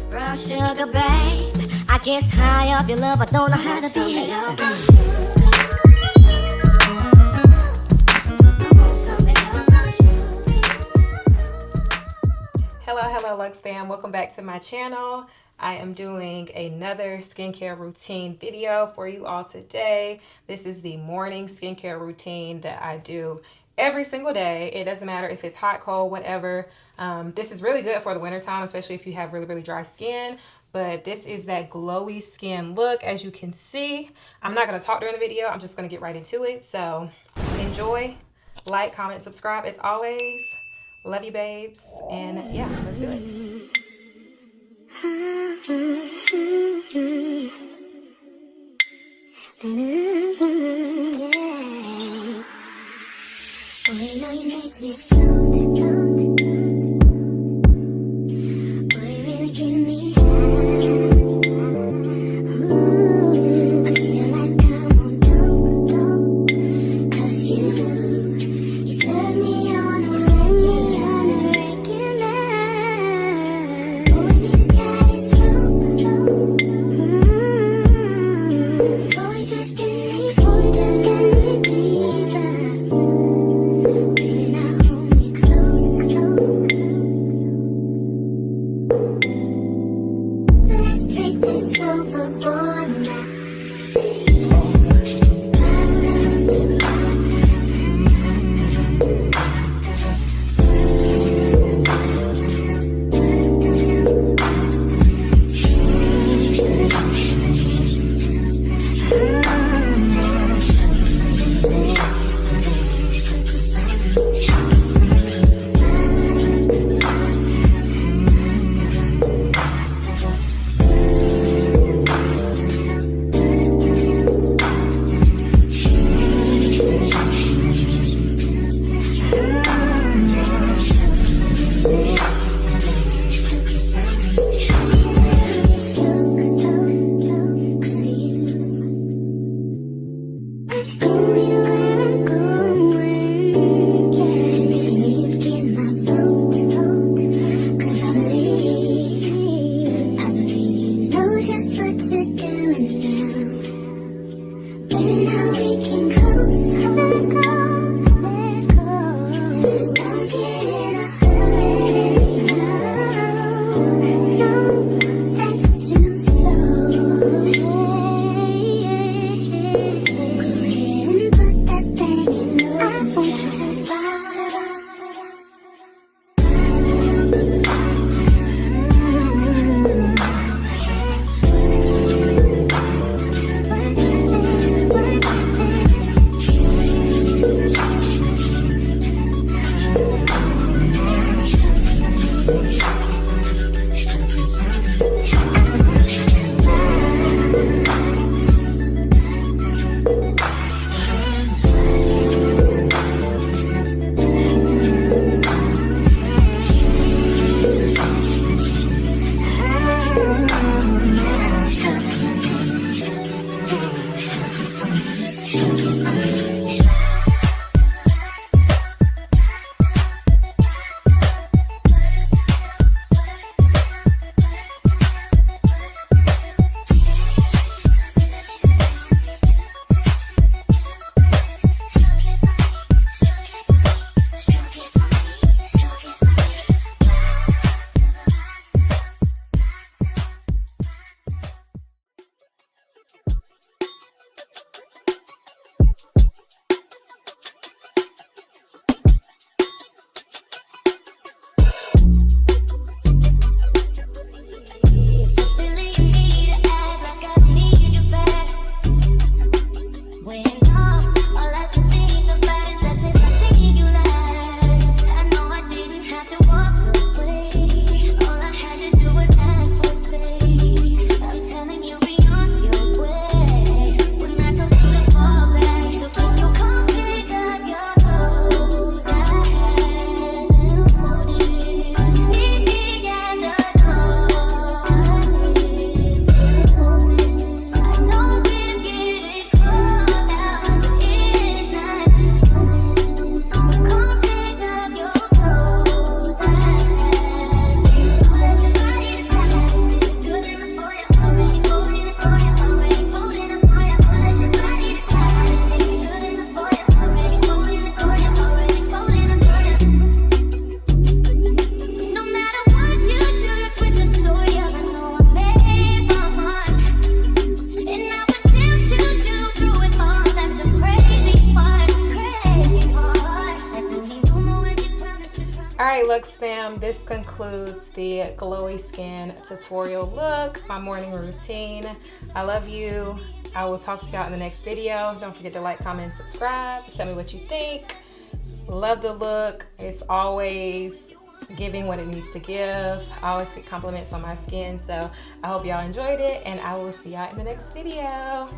Brown sugar, babe. I guess high off your love, I don't know how to behave. Hello Lux fam, welcome back to my channel. I am doing another skincare routine video for you all today. This is the morning skincare routine that I do every single day. It doesn't matter if it's hot, cold, whatever. This is really good for the winter time, especially if you have really dry skin. But this is that glowy skin look. As you can see, I'm not going to talk during the video. I'm just going to get right into it. So enjoy, like, comment, subscribe as always. Love you, babes. And yeah, let's do it. Lux fam, this concludes the glowy skin tutorial look, my morning routine. I love you. I will talk to y'all in the next video. Don't forget to like, comment, subscribe. Tell me what you think. Love the look. It's always giving what it needs to give. I always get compliments on my skin, so I hope y'all enjoyed it, and I will see y'all in the next video.